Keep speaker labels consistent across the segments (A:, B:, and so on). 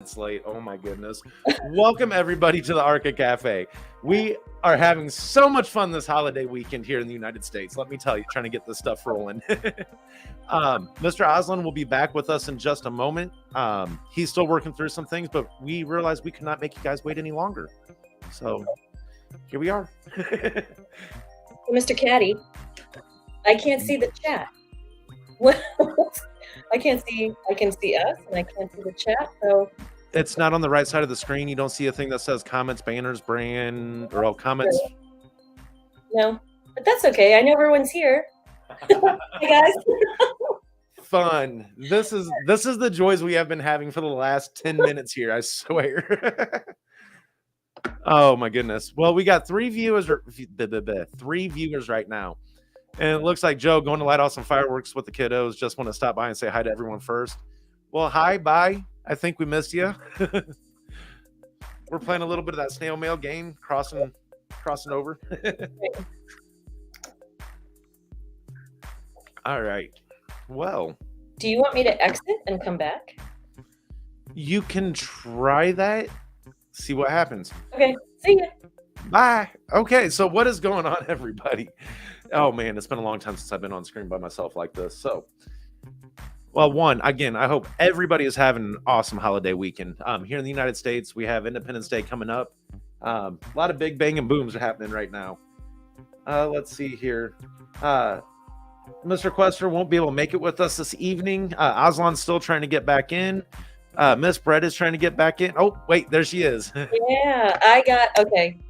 A: It's late. Oh my goodness. Welcome everybody to the Archa Cafe. We are having so much fun this holiday weekend here in the United States. Let me tell you, trying to get this stuff rolling. Mr. Aslan will be back with us in just a moment. He's still working through some things, but we realized we could not make you guys wait any longer. So here we are.
B: Mr. Caddy, I can't see the chat. What? I can see us and I can't see the chat. So
A: it's not on the right side of the screen. You don't see a thing that says comments, banners, brand, or all comments.
B: No, but that's okay. I know everyone's here. Hey guys.
A: Fun. This is the joys we have been having for the last 10 minutes here, I swear. Oh my goodness. Well, we got three viewers right now. And it looks like Joe going to light off some fireworks with the kiddos. Just want to stop by and say hi to everyone first. Well, hi, bye. I think we missed you. We're playing a little bit of that snail mail game, crossing over. All right. Well,
B: do you want me to exit and come back?
A: You can try that. See what happens.
B: Okay. See ya.
A: Bye. Okay. So what is going on, everybody? Oh man, it's been a long time since I've been on screen by myself like this. So, well, again, I hope everybody is having an awesome holiday weekend. Here in the United States, we have Independence Day coming up. A lot of big bang and booms are happening right now. Let's see here. Mr. Quester won't be able to make it with us this evening. Aslan's still trying to get back in. Miss Brett is trying to get back in. Oh, wait, there she is.
B: Yeah, okay.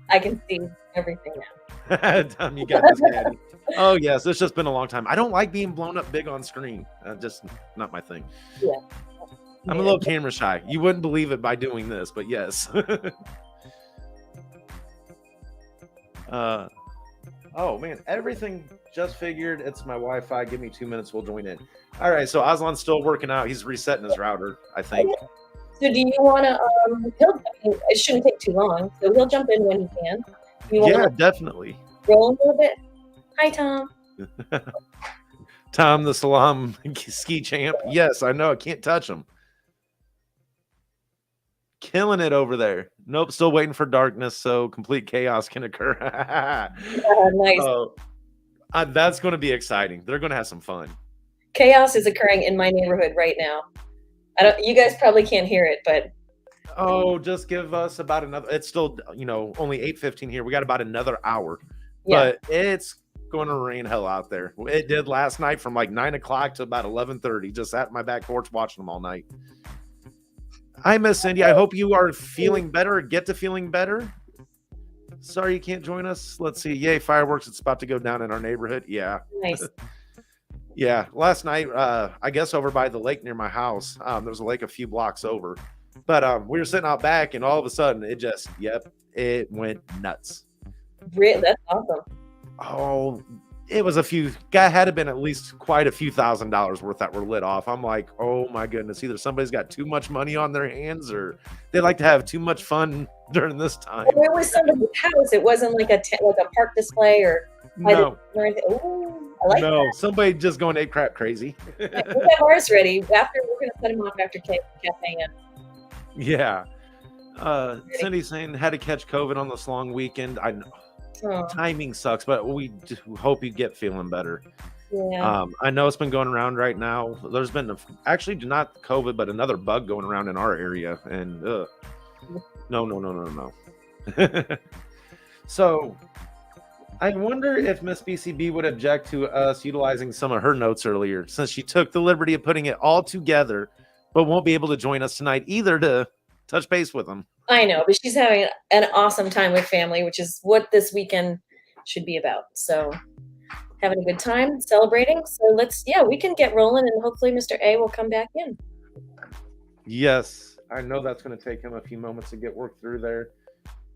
B: I can see everything now.
A: Tom, you got this, Daddy. Oh yes, it's just been a long time. I don't like being blown up big on screen. Just not my thing.
B: Yeah.
A: I'm a little camera shy. You wouldn't believe it by doing this, but yes. Oh man, everything just figured. It's my Wi-Fi. Give me 2 minutes. We'll join in. All right. So Aslan's still working out. He's resetting his router, I think.
B: So do you want to? It shouldn't take too long. So he'll jump in when he can.
A: Yeah, definitely.
B: Roll a little bit. Hi, Tom.
A: Tom, the Salam ski champ. Yes, I know. I can't touch him. Killing it over there. Nope, still waiting for darkness so complete chaos can occur.
B: Nice.
A: That's going to be exciting. They're going to have some fun.
B: Chaos is occurring in my neighborhood right now. You guys probably can't hear it, but
A: oh, just give us about another. It's still, only 8:15 here. We got about another hour,
B: yeah.
A: But it's going to rain hell out there. It did last night from like 9 o'clock to about 11:30. Just sat in my back porch watching them all night. Hi, Miss Cindy. I hope you are feeling better or get to feeling better. Sorry you can't join us. Let's see. Yay, fireworks. It's about to go down in our neighborhood. Yeah.
B: Nice.
A: Yeah. Last night, I guess over by the lake near my house, there was a lake a few blocks over. But we were sitting out back, and all of a sudden, it went nuts.
B: Really? That's awesome.
A: Oh, it was had to been at least quite a few $1,000s worth that were lit off. I'm like, oh my goodness, either somebody's got too much money on their hands or they like to have too much fun during this time.
B: Well, it was somebody's house. It wasn't like a park display or
A: no.
B: Or anything. Ooh, I like that.
A: Somebody just going ape crap crazy.
B: We have ours ready. We're going to set them off after cafe ends.
A: Yeah. Cindy saying had to catch COVID on this long weekend. I know timing sucks, but we do hope you get feeling better.
B: Yeah.
A: I know it's been going around right now. There's been actually not COVID, but another bug going around in our area, and no. So I wonder if Miss BCB would object to us utilizing some of her notes earlier, since she took the liberty of putting it all together, but won't be able to join us tonight either to touch base with them.
B: I know, but she's having an awesome time with family, which is what this weekend should be about. So having a good time, celebrating. So we can get rolling, and hopefully Mr. A will come back in.
A: Yes, I know that's going to take him a few moments to get work through there.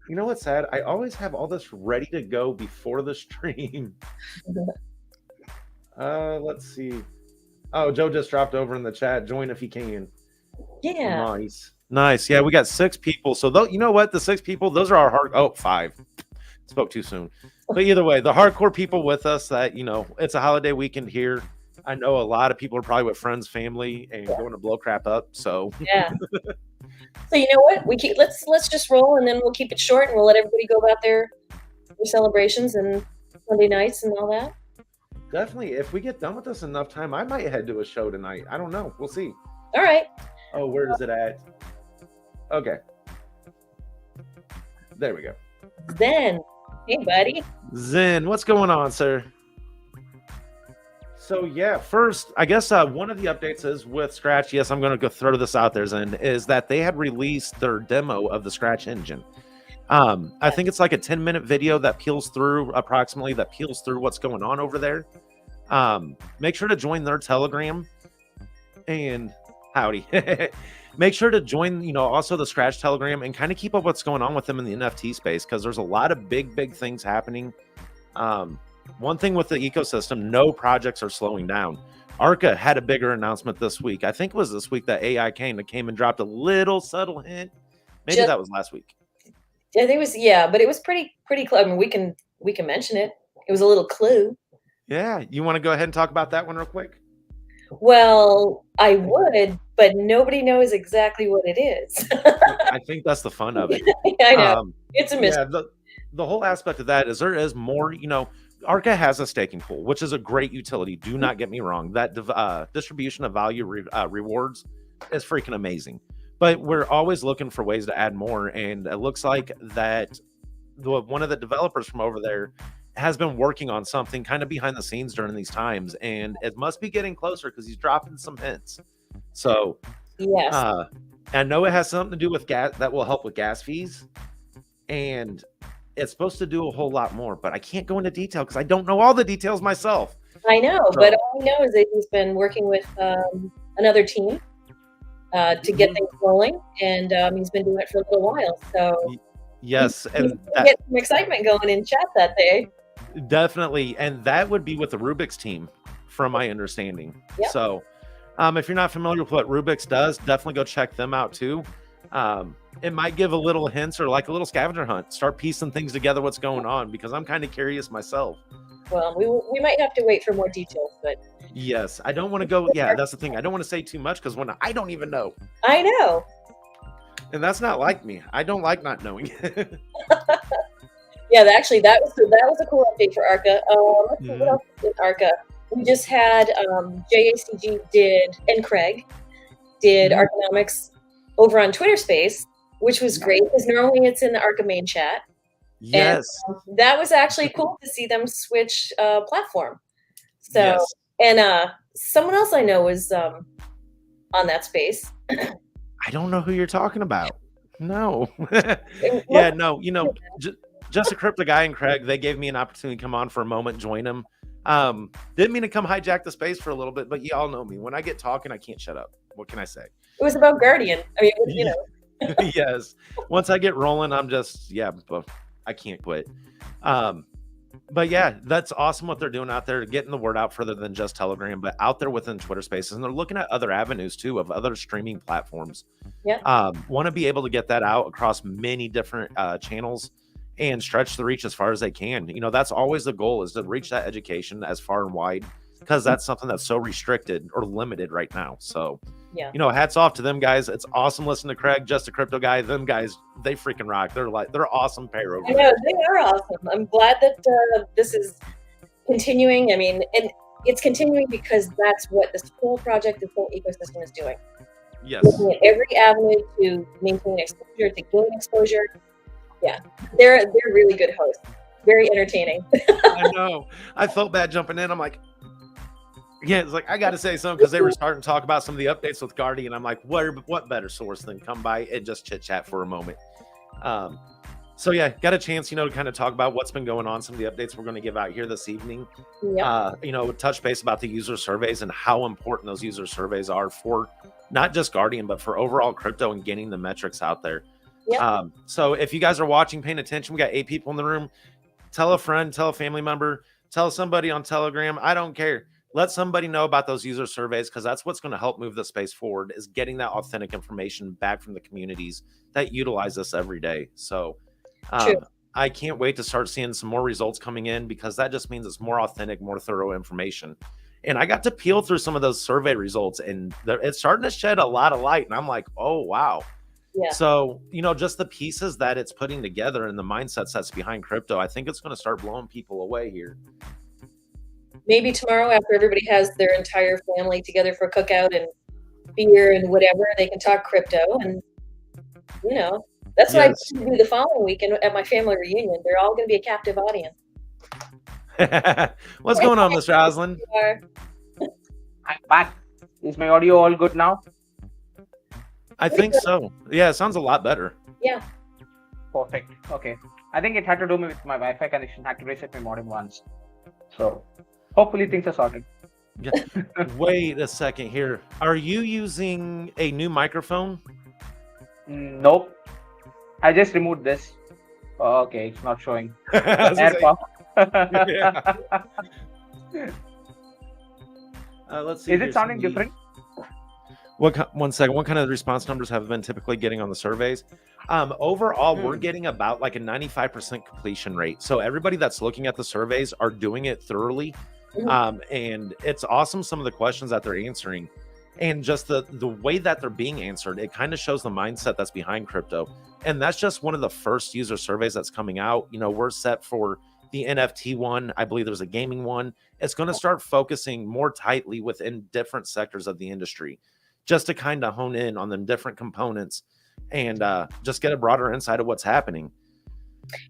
A: You know what's sad? I always have all this ready to go before the stream. Let's see. Oh, Joe just dropped over in the chat. Join if you can.
B: Yeah.
A: Nice. Yeah, we got 6 people. So, you know what? The 6 people, those are our 5. Spoke too soon. But either way, the hardcore people with us that, it's a holiday weekend here. I know a lot of people are probably with friends, family, and going to blow crap up. So,
B: yeah. So you know what? Let's just roll, and then we'll keep it short, and we'll let everybody go about their celebrations and Sunday nights and all that.
A: Definitely. If we get done with this enough time, I might head to a show tonight. I don't know. We'll see.
B: All right.
A: Oh, where is it at? Okay. There we go.
B: Zen. Hey, buddy.
A: Zen, what's going on, sir? So yeah, first, I guess one of the updates is with Scratch. Yes, I'm going to go throw this out there, Zen, is that they had released their demo of the Scratch engine. I think it's like a 10-minute video that peels through what's going on over there. Make sure to join their Telegram, and howdy. Make sure to join, also the Scratch Telegram, and kind of keep up what's going on with them in the NFT space, because there's a lot of big things happening. One thing with the ecosystem, no projects are slowing down. Archa had a bigger announcement this week. I think it was this week that AI came and dropped a little subtle hint. Maybe that was last week.
B: I think it was, but it was pretty close. I mean, we can mention it. It was a little clue.
A: Yeah, you want to go ahead and talk about that one real quick?
B: Well, I would, but nobody knows exactly what it is.
A: I think that's the fun of it.
B: I know. It's a mystery.
A: Yeah, the whole aspect of that is there is more, Archa has a staking pool, which is a great utility. Do not get me wrong. That distribution of value rewards is freaking amazing. But we're always looking for ways to add more. And it looks like that one of the developers from over there has been working on something kind of behind the scenes during these times. And it must be getting closer because he's dropping some hints. So,
B: yes.
A: I know it has something to do with gas that will help with gas fees. And it's supposed to do a whole lot more, but I can't go into detail because I don't know all the details myself.
B: I know, but all I know is that he's been working with another team to get things rolling, and he's been doing it for a little while. So
A: yes,
B: and get some excitement going in chat that day.
A: Definitely, and that would be with the Rubik's team, from my understanding. Yep. So, if you're not familiar with what Rubik's does, definitely go check them out too. It might give a little hints or like a little scavenger hunt. Start piecing things together, what's going on, because I'm kind of curious myself.
B: Well, we might have to wait for more details, but
A: yes, I don't want to go. Yeah, that's the thing. I don't want to say too much because when I don't even know.
B: I know.
A: And that's not like me. I don't like not knowing.
B: Yeah, actually, that was a cool update for Archa. Let's see what else with Archa. We just had JACG and Craig did Archanomics over on Twitter Space, which was great because normally it's in the Archa main chat.
A: Yes.
B: And, that was actually cool to see them switch platform. So, yes. And someone else I know was on that space.
A: I don't know who you're talking about. No. Yeah, no, just a crypto guy and Craig, they gave me an opportunity to come on for a moment, join them. Didn't mean to come hijack the space for a little bit, but y'all know me. When I get talking, I can't shut up. What can I say?
B: It was about Guardian. I mean,
A: Yes. Once I get rolling, I'm just, I can't quit. But yeah, that's awesome what they're doing out there, getting the word out further than just Telegram, but out there within Twitter Spaces. And they're looking at other avenues too of other streaming platforms.
B: Yeah.
A: Want to be able to get that out across many different channels and stretch the reach as far as they can. That's always the goal, is to reach that education as far and wide, because that's something that's so restricted or limited right now. So, hats off to them guys. It's awesome listening to Craig, just a crypto guy. Them guys, they freaking rock. They're awesome pair over there.
B: I know, they are awesome. I'm glad that this is continuing. I mean, and it's continuing because that's what this whole project, this whole ecosystem is doing.
A: Yes.
B: Looking at every avenue to maintain exposure, to gain exposure. Yeah, they're really good hosts. Very entertaining.
A: I know. I felt bad jumping in. I'm like, it's like, I got to say something, because they were starting to talk about some of the updates with Guardian. I'm like, what better source than come by and just chit chat for a moment. So yeah, got a chance, to kind of talk about what's been going on, some of the updates we're going to give out here this evening. Touch base about the user surveys and how important those user surveys are for not just Guardian, but for overall crypto and getting the metrics out there.
B: Yep.
A: So if you guys are watching, paying attention, we got 8 people in the room. Tell a friend, tell a family member, tell somebody on Telegram. I don't care. Let somebody know about those user surveys, because that's what's going to help move the space forward, is getting that authentic information back from the communities that utilize this every day. So I can't wait to start seeing some more results coming in, because that just means it's more authentic, more thorough information. And I got to peel through some of those survey results, and it's starting to shed a lot of light. And I'm like, oh, wow.
B: Yeah.
A: So, just the pieces that it's putting together and the mindsets that's behind crypto, I think it's going to start blowing people away here.
B: Maybe tomorrow, after everybody has their entire family together for a cookout and beer and whatever, they can talk crypto. And, that's what I
A: Yes.
B: do the following weekend at my family reunion. They're all going to be a captive audience.
A: What's going on, Mr. Oslin?
C: I'm back. Is my audio all good now?
A: I think so. Yeah, it sounds a lot better.
B: Yeah.
C: Perfect. Okay. I think it had to do with my Wi-Fi connection. I had to reset my modem once. So hopefully things are sorted.
A: Yeah. Wait a second here. Are you using a new microphone?
C: Nope. I just removed this. Okay, it's not showing.
A: Yeah. Let's see.
C: Is it sounding different?
A: One second. What kind of response numbers have been typically getting on the surveys? Overall, we're getting about like a 95% completion rate. So everybody that's looking at the surveys are doing it thoroughly. And it's awesome, some of the questions that they're answering. And just the way that they're being answered, it kind of shows the mindset that's behind crypto. And that's just one of the first user surveys that's coming out. We're set for the NFT one. I believe there's a gaming one. It's going to start focusing more tightly within different sectors of the industry, just to kind of hone in on them different components and just get a broader insight of what's happening.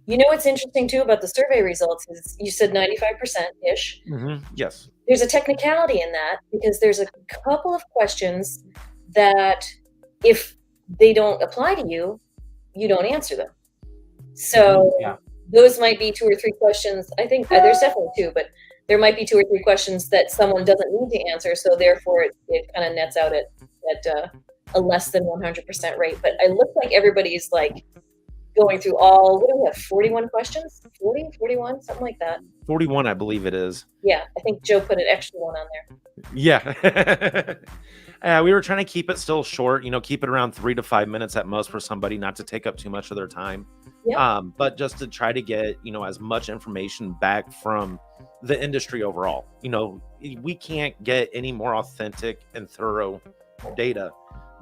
B: What's interesting too about the survey results is you said 95%-ish.
A: Yes.
B: There's a technicality in that because there's a couple of questions that if they don't apply to you, you don't answer them. So those might be 2 or 3 questions. I think there's definitely 2, but there might be 2 or 3 questions that someone doesn't need to answer. So therefore it kind of nets out at a less than 100% rate. But I look like everybody's like going through what do we have, 41 questions? 40, 41, something like that.
A: 41, I believe it is.
B: Yeah, I think Joe put an extra one on there.
A: Yeah. We were trying to keep it still short, keep it around 3 to 5 minutes at most for somebody, not to take up too much of their time.
B: Yeah.
A: But just to try to get, as much information back from the industry overall. We can't get any more authentic and thorough data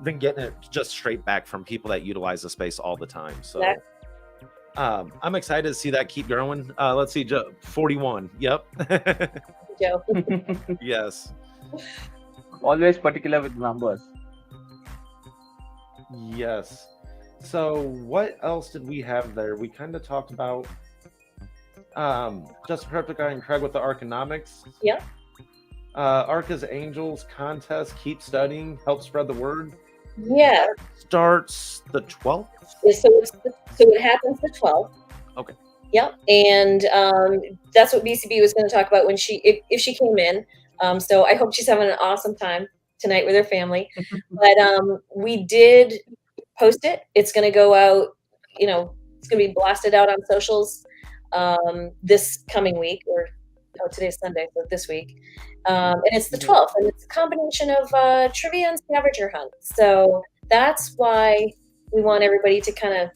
A: than getting it just straight back from people that utilize the space all the time. So I'm excited to see that keep growing. Let's see, Joe, 41. Yep.
B: Joe.
A: Yes.
C: Always particular with numbers.
A: Yes. So what else did we have there? We kind of talked about Just Cryptic Guy and Craig with the Arcanomics.
B: Yeah.
A: Arca's Angels contest, keep studying, help spread the word.
B: Yeah.
A: Starts the 12th?
B: So it happens the 12th.
A: Okay.
B: Yep. And that's what BCB was going to talk about when if she came in. So I hope she's having an awesome time tonight with her family. But we did post it. It's going to go out, it's going to be blasted out on socials this coming week, or today's Sunday, so this week. And it's the 12th, and it's a combination of trivia and scavenger hunt. So that's why we want everybody to kind of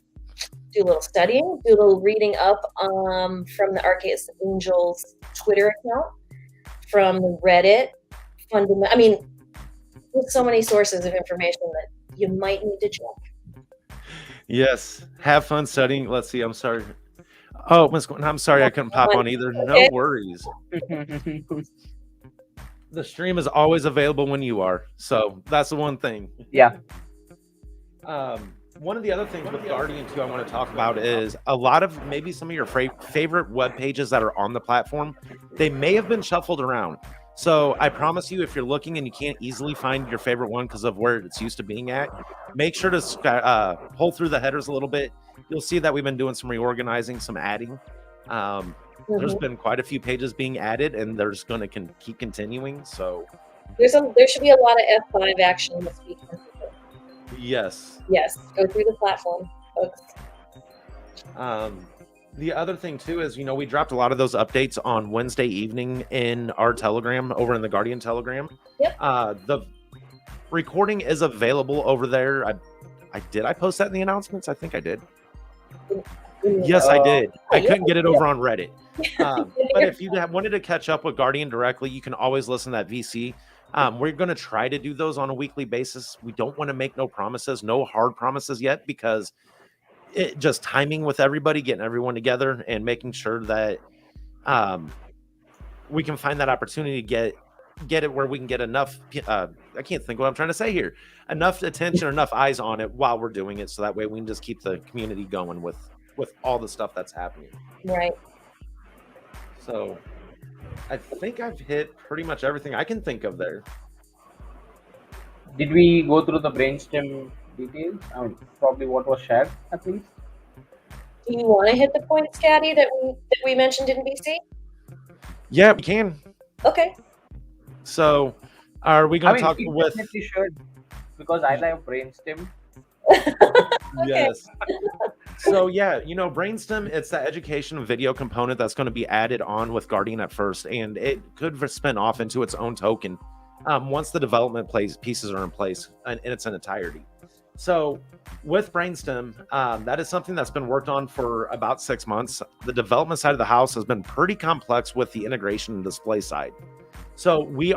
B: do a little studying, do a little reading up from the Archa Angels Twitter account, from Reddit. There's so many sources of information that you might need to check.
A: Yes. Have fun studying. Let's see. I'm sorry. Oh, Ms. Gordon, I'm sorry I couldn't pop on either. No worries. The stream is always available when you are. So that's the one thing.
C: Yeah.
A: One of the other things with Guardian too I want to talk about is a lot of maybe some of your favorite web pages that are on the platform, they may have been shuffled around. So I promise you, if you're looking and you can't easily find your favorite one because of where it's used to being at, make sure to pull through the headers a little bit. You'll see that we've been doing some reorganizing, some adding. There's been quite a few pages being added, and they're just going to keep continuing. So
B: there should be a lot of F5 action this week.
A: Yes.
B: Yes. Go through the platform, folks.
A: The other thing too is, we dropped a lot of those updates on Wednesday evening in our Telegram, over in the Guardian Telegram.
B: Yep.
A: The recording is available over there. Did I post that in the announcements? I think I did. Yes, I did. I couldn't get it over on Reddit. But if you wanted to catch up with Guardian directly, you can always listen to that VC. We're going to try to do those on a weekly basis. We don't want to make no promises, no hard promises yet, because it just timing with everybody, getting everyone together and making sure that we can find that opportunity to get it where we can get enough I can't think what I'm trying to say here, enough attention or enough eyes on it while we're doing it, so that way we can just keep the community going with all the stuff that's happening.
B: Right.
A: So I think I've hit pretty much everything I can think of there.
C: Did we go through the brainstem details? I mean, probably what was shared at least.
B: Do you want to hit the points, Caddy, that we mentioned in BC?
A: Yeah, we can.
B: Okay.
A: So are we going to talk
C: we
A: with
C: definitely should, because I like brainstem.
A: Yes. So yeah, Brainstem, it's the education video component that's going to be added on with Guardian at first, and it could spin off into its own token once the development pieces are in place in its entirety. So with Brainstem, that is something that's been worked on for about 6 months. The development side of the house has been pretty complex with the integration and display side. So we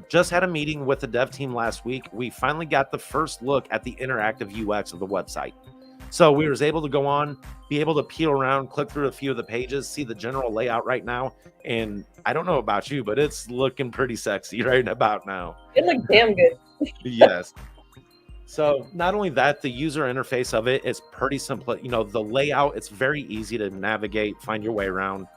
A: just had a meeting with the dev team last week. We finally got the first look at the interactive UX of the website. So we was able to go on, be able to peel around, click through a few of the pages, see the general layout right now. And I don't know about you, but it's looking pretty sexy right about now.
B: It looks damn good.
A: Yes. So not only that, the user interface of it is pretty simple. The layout, it's very easy to navigate, find your way around.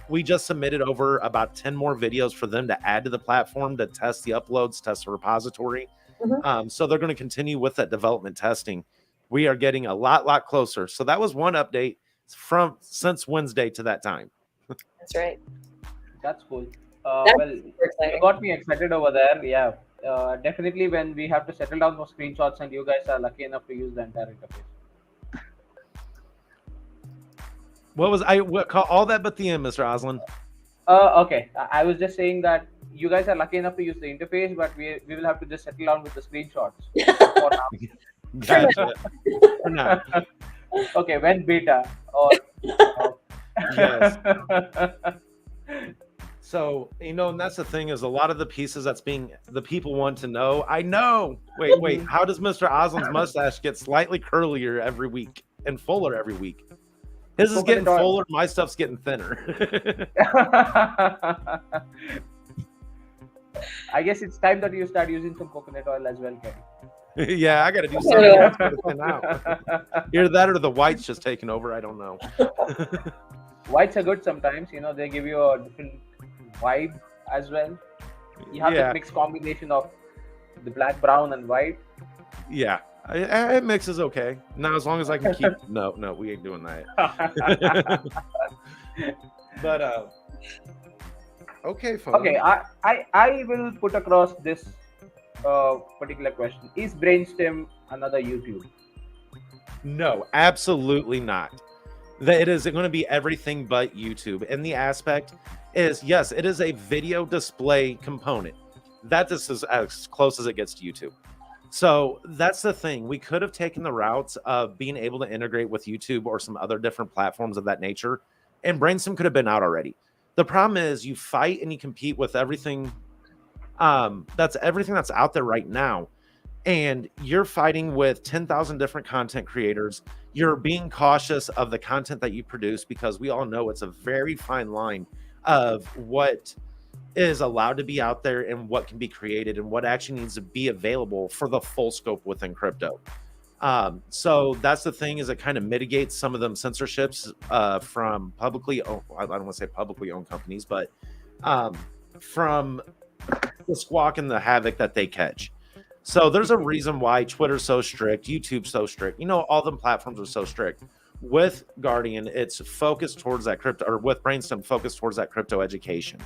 A: We just submitted over about 10 more videos for them to add to the platform to test the uploads, test the repository.
B: Mm-hmm.
A: So they're going to continue with that development testing. We are getting a lot closer. So that was one update since Wednesday to that time.
B: That's right.
C: That's cool.
B: That's
C: Well,
B: super exciting.
C: you got me excited over there. Yeah. Definitely when we have to settle down for screenshots and you guys are lucky enough to use the entire interface.
A: What call all that but the end, Mr. Oslin?
C: Okay. I was just saying that you guys are lucky enough to use the interface, but we will have to just settle down with the screenshots for now.
A: Gotcha. For now.
C: Okay, when beta or
A: Yes. So, and that's the thing, is a lot of the pieces the people want to know. I know. Wait, how does Mr. Oslin's mustache get slightly curlier every week and fuller every week? His is getting fuller, my stuff's getting thinner.
C: I guess it's time that you start using some coconut oil as well, Kenny.
A: Yeah, I got to do something else to thin out. Either that or the white's just taking over. I don't know.
C: Whites are good sometimes. They give you a different vibe as well. You have this mixed combination of the black, brown, and white.
A: Yeah, it mixes okay. Now, as long as I can keep. No, we ain't doing that. But okay, folks.
C: Okay, I will put across this particular question. Is Brainstem another YouTube?
A: No, absolutely not. It is going to be everything but YouTube. And the aspect is, yes, it is a video display component. That is as close as it gets to YouTube. So that's the thing. We could have taken the routes of being able to integrate with YouTube or some other different platforms of that nature, and Brainstem could have been out already. The problem is you fight and you compete with everything. That's everything that's out there right now. And you're fighting with 10,000 different content creators. You're being cautious of the content that you produce, because we all know it's a very fine line of what is allowed to be out there and what can be created and what actually needs to be available for the full scope within crypto. So that's the thing, is it kind of mitigates some of them censorships from publicly owned, I don't want to say publicly owned companies, but from the squawk and the havoc that they catch. So there's a reason why Twitter's so strict, YouTube's so strict. All them platforms are so strict. With Guardian, it's focused towards that crypto, or with Brainstem, focused towards that crypto education.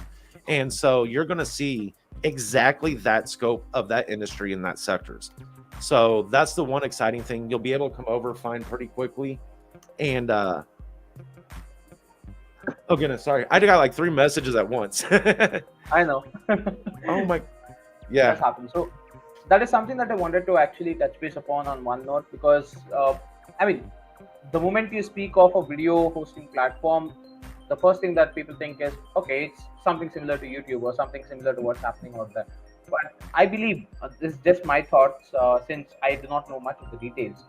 A: And so you're going to see exactly that scope of that industry in that sectors. So that's the one exciting thing. You'll be able to come over, find pretty quickly. And oh goodness, sorry. I got like 3 messages at once.
C: I know.
A: Oh my, yeah.
C: That happens. So that is something that I wanted to actually touch base upon on one note, because the moment you speak of a video hosting platform, the first thing that people think is, okay, it's something similar to YouTube or something similar to what's happening out there. But I believe this is just my thoughts, since I do not know much of the details.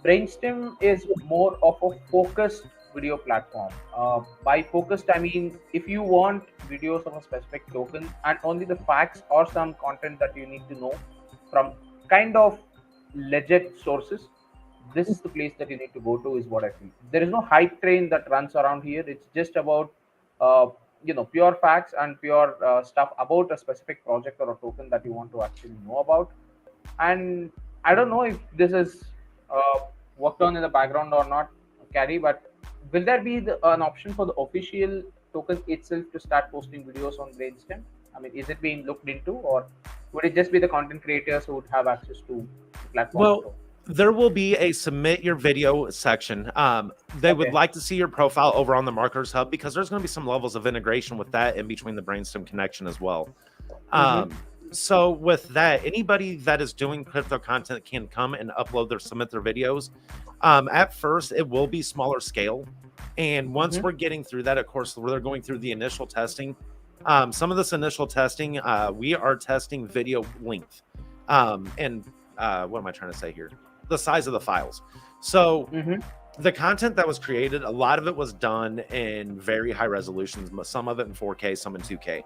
C: Brainstem is more of a focused video platform. By focused, I mean if you want videos of a specific token and only the facts or some content that you need to know from kind of legit sources, this is the place that you need to go to, is what I feel. There is no hype train that runs around here. It's just about uh, pure facts and pure stuff about a specific project or a token that you want to actually know about. And I don't know if this is uh, worked on in the background or not, Carrie, but will there be an option for the official token itself to start posting videos on Brainstem? I mean, is it being looked into, or would it just be the content creators who would have access to the platform?
A: Well, there will be a submit your video section. They would
C: Okay.
A: like to see your profile over on the Marketers Hub, because there's going to be some levels of integration with that in between the Brainstem connection as well. So with that, anybody that is doing crypto content can come and submit their videos. At first, it will be smaller scale. And once we're getting through that, of course, they're going through the initial testing. Some of this initial testing, we are testing video length. And what am I trying to say here? The size of the files. So the content that was created, a lot of it was done in very high resolutions, some of it in 4K, some in 2K.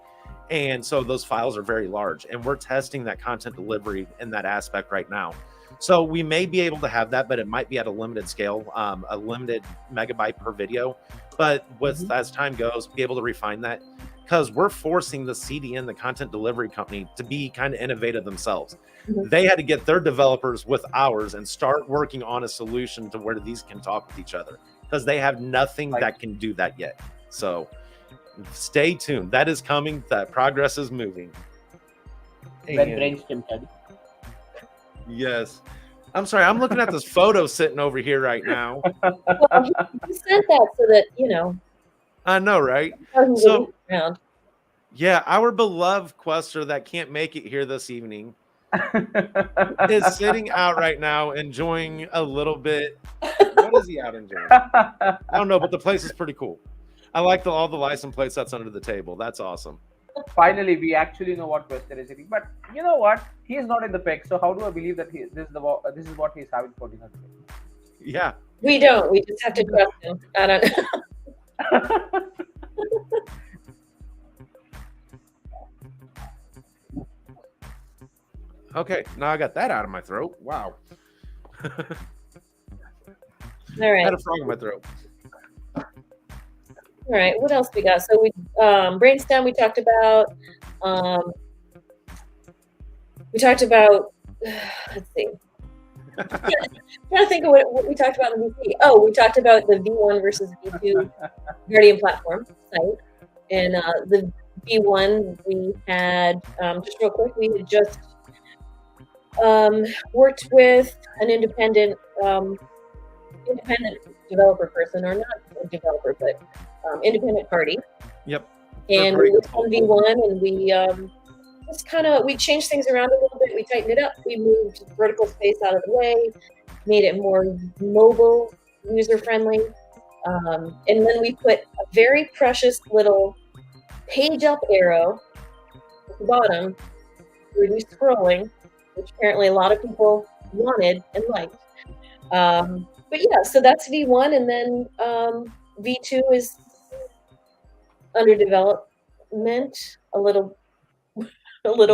A: And so those files are very large, and we're testing that content delivery in that aspect right now. So we may be able to have that, but it might be at a limited scale, a limited megabyte per video. But with as time goes, be able to refine that, because we're forcing the CDN, the content delivery company, to be kind of innovative themselves. They had to get their developers with ours and start working on a solution to where these can talk with each other, because they have nothing that can do that yet. So stay tuned. That is coming. That progress is moving.
C: When Brainstem, Carrie.
A: Yes. I'm sorry. I'm looking at this photo sitting over here right now.
B: Well, you sent that so that,
A: I know, right?
B: So,
A: yeah, our beloved quester that can't make it here this evening is sitting out right now enjoying a little bit. What is he out enjoying? I don't know, but the place is pretty cool. I like all the license plates that's under the table. That's awesome.
C: Finally, we actually know what Quester is eating. But you know what? He is not in the pic. So how do I believe that this is what he's having for dinner today?
A: Yeah.
B: We don't. We just have to trust him. I don't know.
A: Okay, now I got that out of my throat. Wow.
B: All right.
A: I had a frog in my throat.
B: All right, what else we got? So we Brainstem, we talked about let's see. I'm trying to think of what we talked about in the VC. Oh, we talked about the V1 versus V2 Guardian platform site. And the V1, we had, just real quick, we had just worked with an independent developer person, or not a developer, but independent party.
A: Yep.
B: And we worked on V1, and we we changed things around a little bit. We tightened it up. We moved vertical space out of the way, made it more mobile, user friendly, and then we put a very precious little page up arrow at the bottom to reduce scrolling, which apparently a lot of people wanted and liked. But yeah, so that's V1, and then V2 is under development a little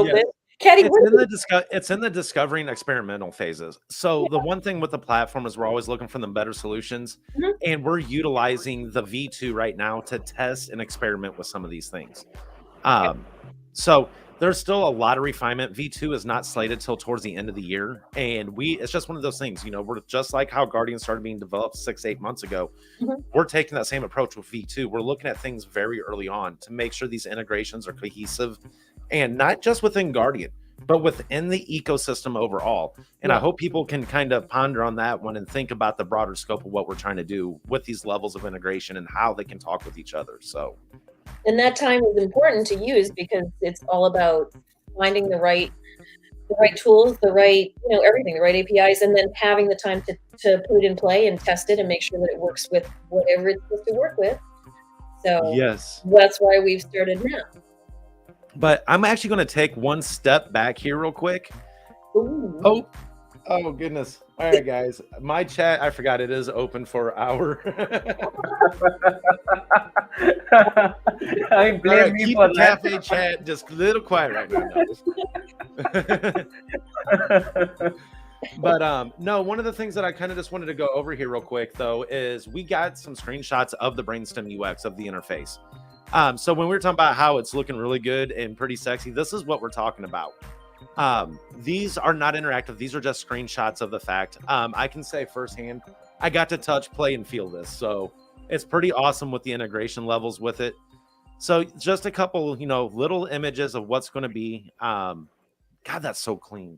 B: bit. Caddy,
A: it's in the discovering experimental phases. So the one thing with the platform is we're always looking for the better solutions, and we're utilizing the V2 right now to test and experiment with some of these things. So there's still a lot of refinement. V2 is not slated till towards the end of the year, and it's just one of those things. We're just like how Guardian started being developed 6-8 months ago. We're taking that same approach with V2. We're looking at things very early on to make sure these integrations are cohesive, and not just within Guardian, but within the ecosystem overall. And I hope people can kind of ponder on that one and think about the broader scope of what we're trying to do with these levels of integration and how they can talk with each other. So,
B: and that time is important to use, because it's all about finding the right tools, the right, everything, the right APIs, and then having the time to put it in play and test it and make sure that it works with whatever it's supposed to work with. So
A: yes,
B: that's why we've started now.
A: But I'm actually going to take one step back here real quick.
B: Ooh.
A: Oh goodness. All right, guys. My chat, I forgot it is open for our.
C: I
A: All
C: blame
A: right,
C: me
A: keep
C: for
A: the
C: that.
A: cafe chat just a little quiet right now. But no, one of the things that I kind of just wanted to go over here real quick though is we got some screenshots of the Brainstem UX of the interface. So when we were talking about how it's looking really good and pretty sexy, this is what we're talking about. These are not interactive. These are just screenshots of the fact. I can say firsthand, I got to touch, play, and feel this. So it's pretty awesome with the integration levels with it. So just a couple, little images of what's going to be. God, that's so clean.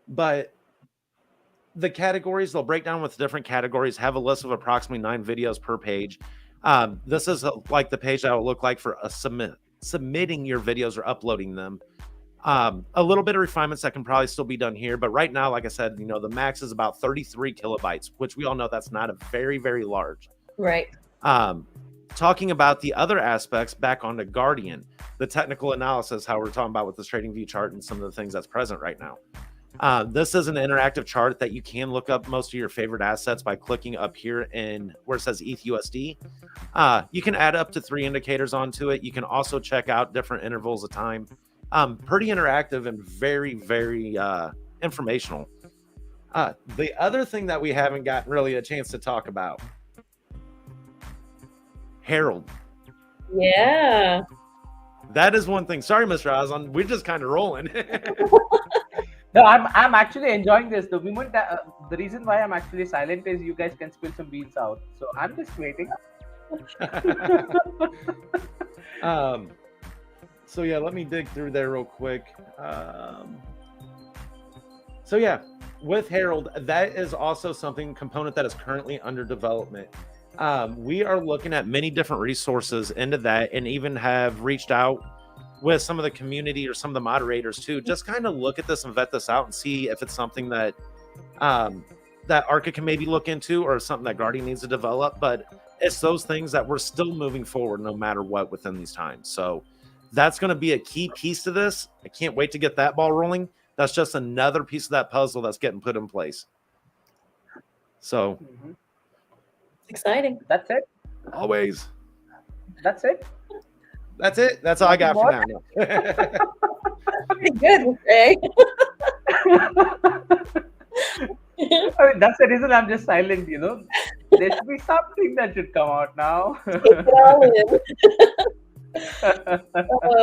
A: But the categories, they'll break down with different categories, have a list of approximately 9 videos per page. This is like the page that will look like for submitting your videos or uploading them. A little bit of refinements that can probably still be done here, but right now, like I said, the max is about 33 kilobytes, which we all know that's not a very, very large.
B: Right.
A: Talking about the other aspects back onto Guardian, the technical analysis, how we're talking about with this trading view chart and some of the things that's present right now. This is an interactive chart that you can look up most of your favorite assets by clicking up here in where it says ETHUSD. You can add up to 3 indicators onto it. You can also check out different intervals of time. Pretty interactive and very, very informational. The other thing that we haven't gotten really a chance to talk about, Herald.
B: Yeah.
A: That is one thing. Sorry, Mr. Aslan, we're just kind of rolling.
C: No, I'm actually enjoying this. The moment the reason why I'm actually silent is you guys can spill some beans out. So I'm just waiting.
A: So yeah, let me dig through there real quick. So yeah, with Herald, that is also component that is currently under development. We are looking at many different resources into that, and even have reached out with some of the community or some of the moderators too. Just kind of look at this and vet this out and see if it's something that that Archa can maybe look into, or something that Guardian needs to develop. But it's those things that we're still moving forward no matter what within these times. So that's going to be a key piece to this. I can't wait to get that ball rolling. That's just another piece of that puzzle that's getting put in place. So
B: Exciting.
C: That's it.
A: Always.
C: That's it.
A: That's it. That's all I got for now.
B: Okay, good, Ray.
C: I mean, that's the reason I'm just silent. There should be something that should come out now.
B: Take it all in.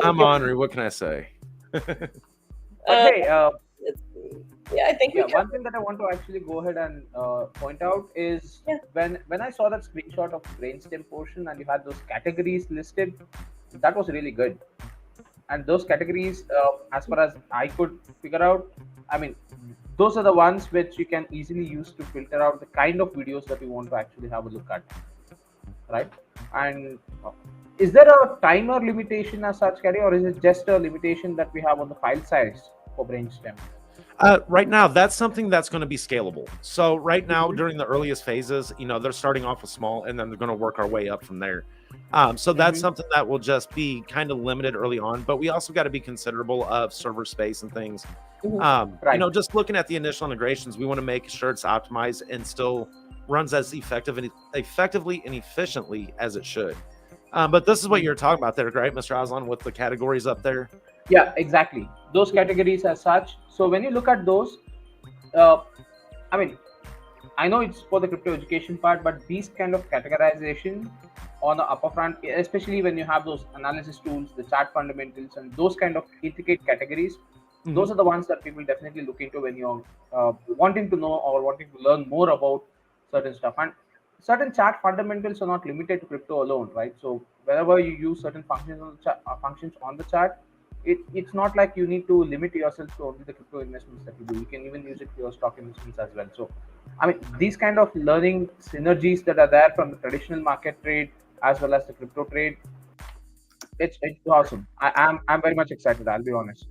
A: I'm honored. What can I say?
C: Hey,
B: yeah, I think
C: one thing that I want to actually go ahead and point out is when I saw that screenshot of Brainstem portion and you had those categories listed, that was really good. And those categories, as far as I could figure out, I mean, those are the ones which you can easily use to filter out the kind of videos that you want to actually have a look at, right? And is there a timer limitation as such, Gary, or is it just a limitation that we have on the file size for Brainstem?
A: Right now, that's something that's going to be scalable. So right now, during the earliest phases, they're starting off with small, and then they're going to work our way up from there. So that's something that will just be kind of limited early on, but we also got to be considerable of server space and things.
C: Right.
A: Just looking at the initial integrations, we want to make sure it's optimized and still runs as effectively and efficiently as it should. But this is what you're talking about there, right, Mr. Aslan, with the categories up there?
C: Yeah, exactly. Those categories as such. So when you look at those, I mean, I know it's for the crypto education part, but these kind of categorization on the upper front, especially when you have those analysis tools, the chart fundamentals, and those kind of intricate categories, those are the ones that people definitely look into when you're wanting to know or wanting to learn more about certain stuff. And certain chart fundamentals are not limited to crypto alone, right? So whenever you use certain functions on the chart, it's not like you need to limit yourself to only the crypto investments that you do. You can even use it for your stock investments as well. So, I mean, these kind of learning synergies that are there from the traditional market trade as well as the crypto trade, it's awesome. I'm very much excited. I'll be honest.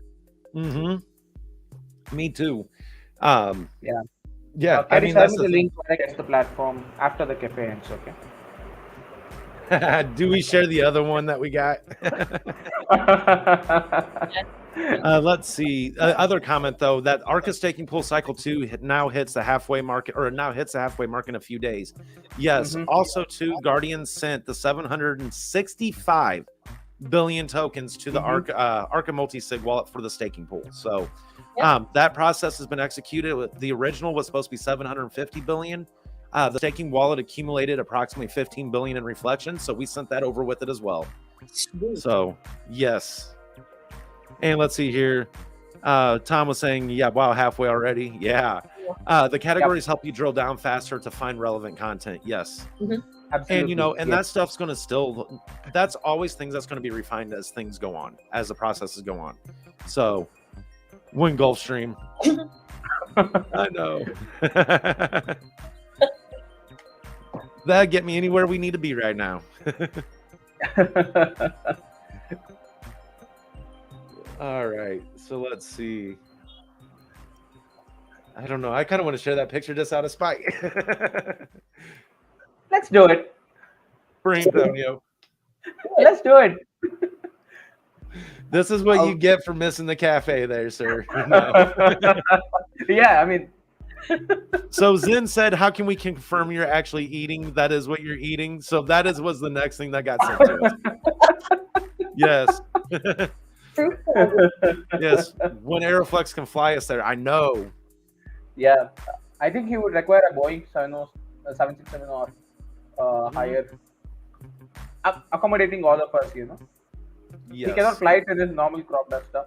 A: Me too.
C: Yeah.
A: I mean,
C: send me the link when I get the platform after the cafe ends. Okay.
A: Do we share the other one that we got? Let's see. Other comment though, that Arca staking pool cycle 2 now hits the halfway market, or now hits the halfway mark in a few days. Yes. Also, too, Guardian sent the 765 billion tokens to the Arca multi-sig wallet for the staking pool. So that process has been executed. The original was supposed to be 750 billion. The staking wallet accumulated approximately 15 billion in reflection, so we sent that over with it as well. So yes. And let's see here. Tom was saying, yeah, wow, halfway already. Yeah. The categories help you drill down faster to find relevant content. Yes.
C: Absolutely.
A: And and that stuff's going to still, that's always things that's going to be refined as things go on, as the processes go on. So win Gulfstream. I know. That'd get me anywhere we need to be right now. All right, so let's see. I don't know. I kind of want to share that picture just out of spite.
C: Let's do it.
A: For Antonio.
C: Let's do it.
A: This is what you get for missing the cafe there, sir. No.
C: Yeah, I mean.
A: So Zen said, how can we confirm you're actually eating? That is what you're eating. So that was the next thing that got sent to us. Yes. Yes. When Aeroflex can fly us there, I know.
C: Yeah. I think he would require a Boeing 767 or higher. Accommodating all of us,
A: Yes.
C: He cannot fly it in his normal crop duster.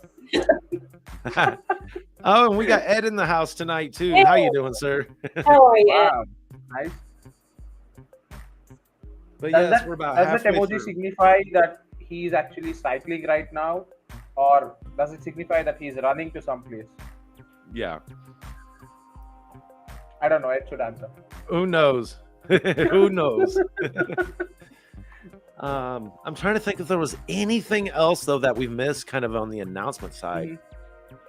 A: Oh, and we got Ed in the house tonight too.
B: Hey.
A: How you doing, sir?
B: How are you?
C: Wow. Nice.
A: But
C: Does
A: yes, we're about
C: does that
A: halfway
C: emoji
A: through.
C: signify that he is actually cycling right now, or does it signify that he is running to some place?
A: Yeah.
C: I don't know. It should answer.
A: Who knows? Who knows? I'm trying to think if there was anything else though that we missed, kind of on the announcement side.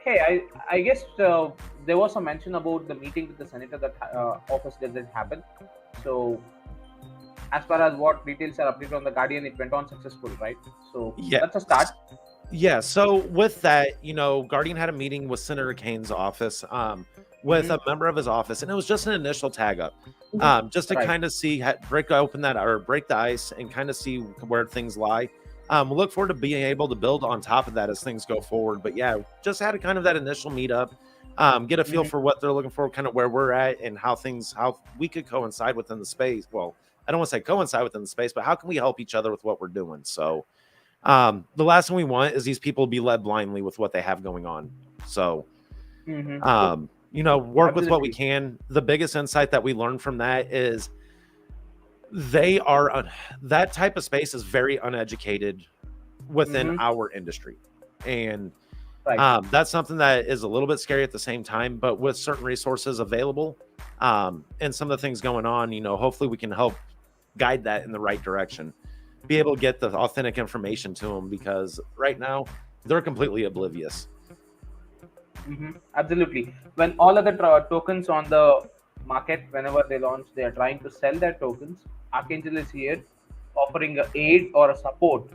C: Hey, I guess there was some mention about the meeting with the senator that office didn't happen. So, as far as what details are updated on the Guardian, it went on successful, right? So that's a start.
A: Yeah. So with that, Guardian had a meeting with Senator Kane's office, with a member of his office, and it was just an initial tag up, just to kind of see, break the ice and kind of see where things lie. We'll look forward to being able to build on top of that as things go forward. But yeah, just had a kind of that initial meetup, get a feel for what they're looking for, kind of where we're at, and how we could coincide within the space. Well, I don't want to say coincide within the space, but how can we help each other with what we're doing? So the last thing we want is these people to be led blindly with what they have going on. So, work with what we can. The biggest insight that we learned from that is that type of space is very uneducated within our industry. And that's something that is a little bit scary at the same time, but with certain resources available, and some of the things going on, hopefully we can help guide that in the right direction, be able to get the authentic information to them, because right now they're completely oblivious.
C: Absolutely. When all other tokens on the market, whenever they launch, they are trying to sell their tokens. Archangel is here offering a aid or a support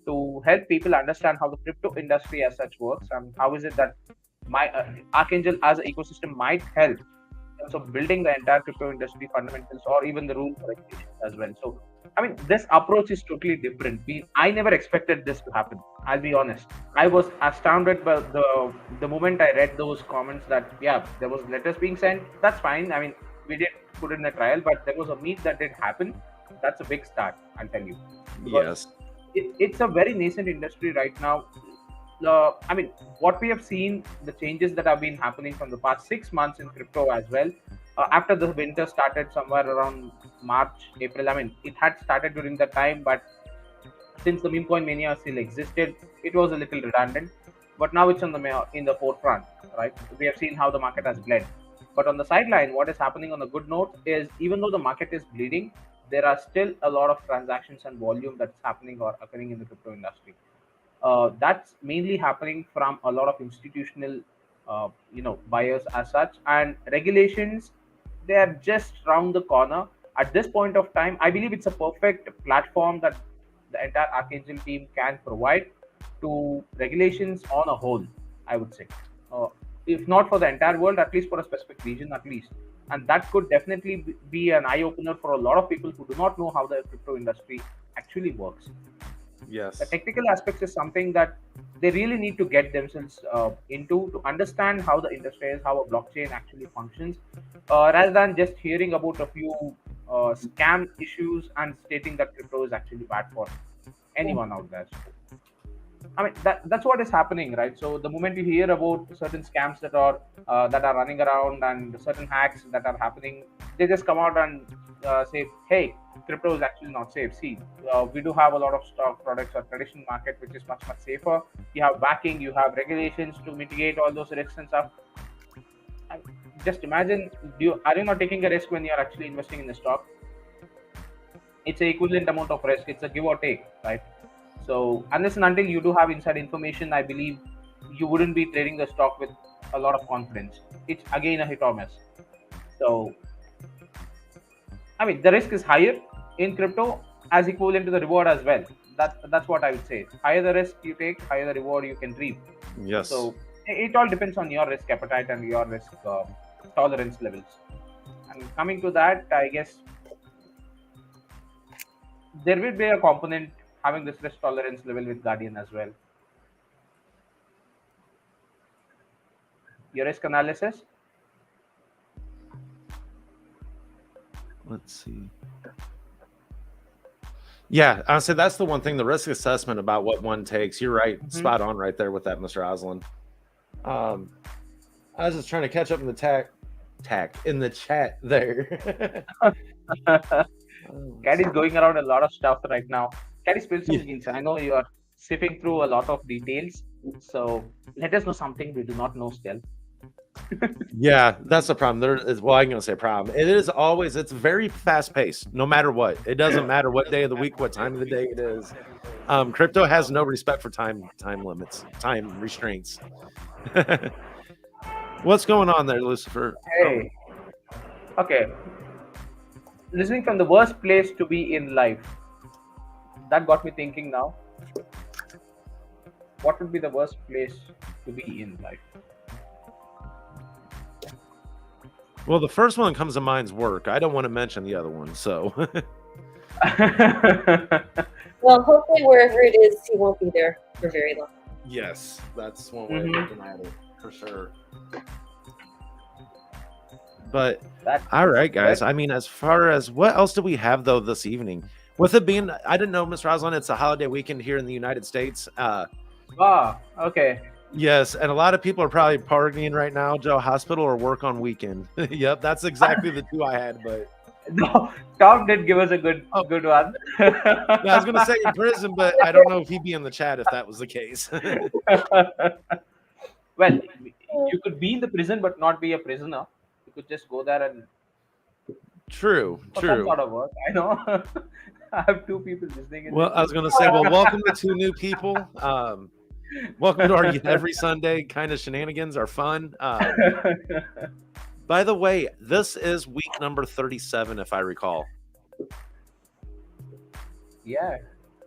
C: to help people understand how the crypto industry as such works, and how is it that my Archangel as an ecosystem might help in terms of building the entire crypto industry fundamentals, or even the rules or regulations as well. So, I mean, this approach is totally different. I never expected this to happen. I'll be honest. I was astounded by the moment I read those comments that, yeah, there was letters being sent. That's fine. I mean, we did put in a trial, but there was a meet that did happen. That's a big start, I'll tell you. Because it's a very nascent industry right now. I mean, what we have seen, the changes that have been happening from the past 6 months in crypto as well, after the winter started somewhere around March, April. I mean, it had started during that time, but since the meme coin mania still existed, it was a little redundant. But now it's in the forefront, right? We have seen how the market has bled. But on the sideline, what is happening on a good note is, even though the market is bleeding, there are still a lot of transactions and volume that's happening or occurring in the crypto industry. That's mainly happening from a lot of institutional, buyers as such, and regulations. They are just round the corner. at this point of time, I believe it's a perfect platform that the entire Archangel team can provide to regulations on a whole, I would say. Uh, if not for the entire world, at least for a specific region, at least. And that could definitely be an eye opener for a lot of people who do not know how the crypto industry actually works.
A: Yes.
C: The technical aspects is something that they really need to get themselves into to understand how the industry is, how a blockchain actually functions, rather than just hearing about a few scam issues and stating that crypto is actually bad for anyone out there. So, I mean that's what is happening, right? So the moment you hear about certain scams that are running around and certain hacks that are happening, they just come out and say, "Hey, crypto is actually not safe." See, we do have a lot of stock products or traditional market which is much safer. You have backing, you have regulations to mitigate all those risks and stuff. And just imagine, are you not taking a risk when you are actually investing in the stock? It's a equivalent amount of risk. It's a give or take, right? So unless and until you do have inside information, I believe you wouldn't be trading the stock with a lot of confidence. It's again a hit or miss. So I mean the risk is higher in crypto as equivalent to the reward as well. That's what I would say. Higher the risk you take, higher the reward you can reap.
A: Yes.
C: So it all depends on your risk appetite and your risk tolerance levels. And coming to that, I guess there will be a component having this risk tolerance level with Guardian as well. Your risk analysis.
A: Let's see. Yeah, I said that's the one thing, the risk assessment about what one takes. You're right, spot on right there with that, Mr. Oslin. I was just trying to catch up in the in the chat there.
C: Caddy's going around a lot of stuff right now. Caddy, spill some beans. I know you are sifting through a lot of details, so let us know something we do not know still.
A: Yeah, that's the problem. There is, well, I'm going to say problem. It is always, it's very fast paced, no matter what. It doesn't matter what day of the week, what time of the day it is. Crypto has no respect for time limits, time restraints. What's going on there, Lucifer?
C: Hey. Okay. Listening from the worst place to be in life. That got me thinking now. What would be the worst place to be in life?
A: Well, the first one that comes to mind is work. I don't want to mention the other one, so.
B: Well, hopefully wherever it is, he won't be there for very long.
A: Yes, that's one way of looking at it, for sure. But, all right, guys. I mean, as far as what else do we have, though, this evening? With it being, I didn't know, Mr. Roslin, it's a holiday weekend here in the United States.
C: Okay.
A: Yes, and a lot of people are probably partying right now, Joe, hospital or work on weekend. Yep, that's exactly the two I had, but...
C: No, Tom did give us a good one.
A: Yeah, I was going to say in prison, but I don't know if he'd be in the chat if that was the case.
C: Well, you could be in the prison but not be a prisoner. You could just go there and
A: True.
C: some sort of work. I know. I have two people listening.
A: Well, I was going to say, well, welcome to two new people. Welcome to our every Sunday kind of shenanigans are fun. By the way, this is week number 37, if I recall.
C: Yeah,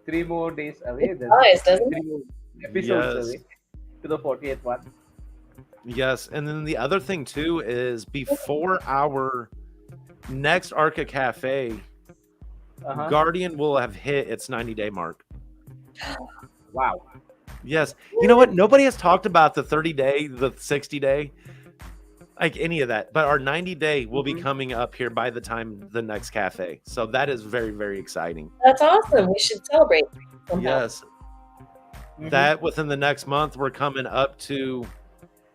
C: 3 more days away.
B: It's nice, doesn't it?
C: 3 more episodes away to the 40th one.
A: Yes, and then the other thing too is before our next Archa Cafe, Guardian will have hit its 90-day mark.
C: Wow.
A: Yes. You know what? Nobody has talked about the 30-day, the 60-day, like any of that. But our 90-day will be coming up here by the time the next cafe. So that is very, very exciting.
B: That's awesome. We should celebrate somehow.
A: Yes. That within the next month, we're coming up to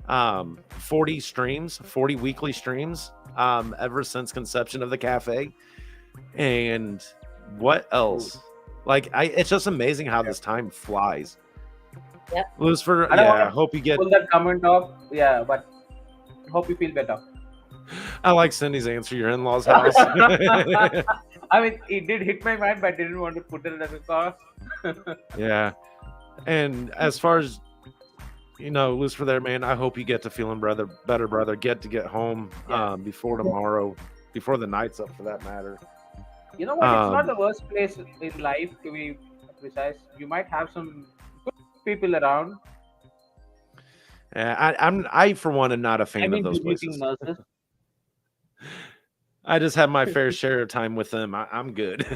A: 40 streams, 40 weekly streams ever since conception of the cafe. And what else? Like, it's just amazing how this time flies.
B: Yep.
A: Lucifer, I hope you get
C: pull that comment off. Yeah, but hope you feel better.
A: I like Cindy's answer. Your in-laws' house.
C: I mean, it did hit my mind, but I didn't want to put it as a thought.
A: Yeah, and as far as you know, Lucifer, there, man. I hope you get to feeling better, brother. Get home before tomorrow, before the night's up, for that matter.
C: You know what? It's not
A: Um,
C: the worst place in life, to be precise. You might have some good people around.
A: I for one am not a
C: I
A: fan of
C: mean,
A: those
C: good looking
A: places.
C: nurses.
A: I just have my fair share of time with them. I'm good.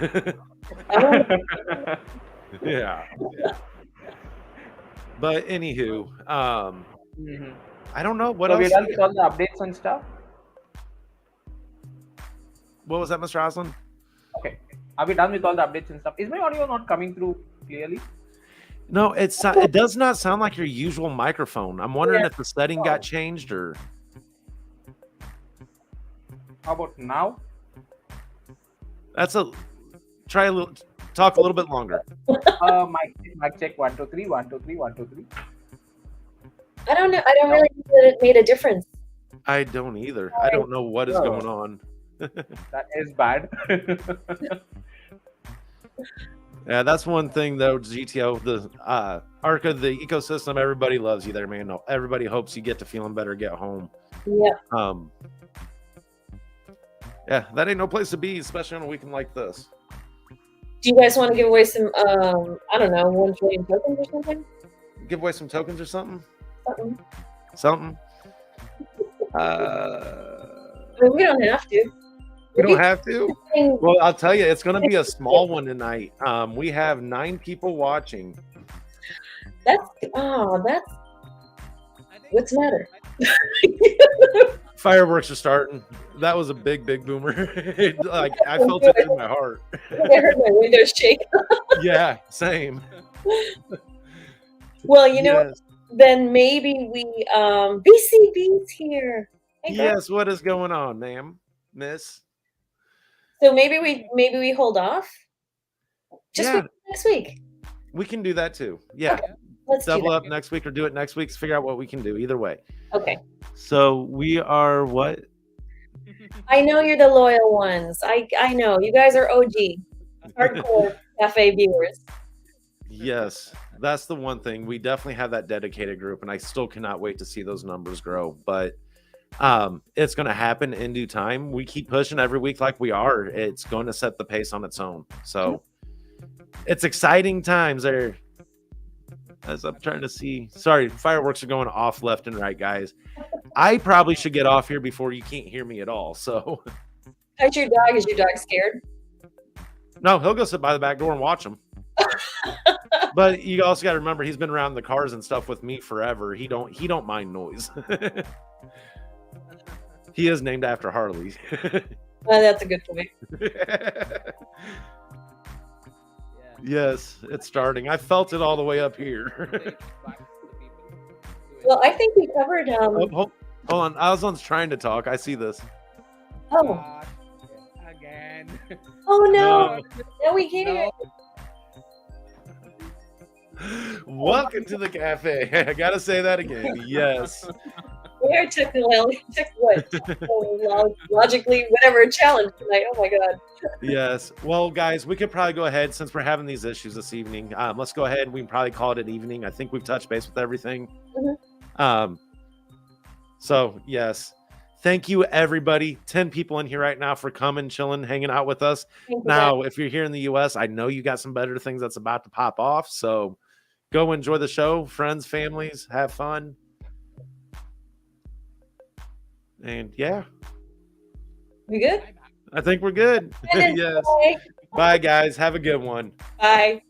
B: Oh,
A: Yeah. But anywho,
C: Mhm.
A: I don't know what
C: So we're
A: else.
C: done with all the updates and stuff.
A: What was that, Mr. Oslin?
C: Okay. Are we done with all the updates and stuff? Is my audio not coming through clearly?
A: No, it does not sound like your usual microphone. I'm wondering
B: Yeah.
A: if the setting
C: Oh.
A: got changed or.
C: How about now?
A: Try a little. Talk a little bit longer.
C: Mic check 1 2 3 1 2 3 1 2 3.
B: I don't know. I don't really think that it made a difference.
A: I don't either. I don't know what is
C: Oh.
A: going on.
C: That is bad.
A: Yeah, that's one thing though. GTO, the Arca, the ecosystem, everybody loves you there, man. Everybody hopes you get to feeling better, get home.
B: Yeah.
A: Yeah, that ain't no place to be, especially on a weekend like this.
B: Do you guys want to give away some, I don't know, 1 trillion tokens or something?
A: Give away some tokens or something.
B: Something.
A: I
B: I mean, we don't have to.
A: We don't have to.
B: Something-
A: Well, I'll tell you, it's going to be a small one tonight. We have 9 people watching.
B: That's what's the matter?
A: Fireworks are starting. That was a big boomer. Like I felt it in my heart.
B: I heard my windows shake.
A: Yeah, same.
B: Well, you know,
A: Yes.
B: then maybe we BCB's here. Hey, girl.
A: Yes, what is going on, ma'am? Miss?
B: So maybe we hold off. Just
A: Yeah.
B: wait next week.
A: We can do that too. Yeah.
B: Okay, let's
A: Double
B: do that.
A: up next week or do it next week. Figure out what we can do. Either way.
B: Okay.
A: So we are what?
B: I know you're the loyal ones. I know. You guys are OG. Hardcore cafe viewers.
A: Yes, that's the one thing. We definitely have that dedicated group, and I still cannot wait to see those numbers grow. But it's going to happen in due time. We keep pushing every week like we are. It's going to set the pace on its own. So it's exciting times there. As I'm trying to see. Sorry, fireworks are going off left and right, guys. I probably should get off here before you can't hear me at all. So
B: How's your dog? Is your dog scared?
A: no, he'll go sit by the back door and watch them. But you also got to remember he's been around the cars and stuff with me forever. He don't mind noise. He is named after Harley.
B: That's a good point.
A: Yes, it's starting. I felt it all the way up here.
B: Well, I think we covered.
A: Hold on. Aslan's trying to talk. I see this.
B: Oh,
D: Again.
B: oh no!
A: No.
B: No, we can't.
A: Welcome to the cafe. I gotta say that again. Yes.
B: We are took what? Logically, whatever challenge tonight. Oh my god.
A: Yes. Well, guys, we could probably go ahead since we're having these issues this evening. Let's go ahead. We can probably call it an evening. I think we've touched base with everything. So yes. Thank you, everybody. 10 people in here right now for coming, chilling, hanging out with us.
B: Thank you,
A: Now, if you're here in the US, I know you got some better things that's about to pop off. So go enjoy the show. Friends, families, have fun. And yeah,
B: We good?
A: I think we're good. Yes.
B: Bye.
A: Bye, guys. Have a good one.
B: Bye.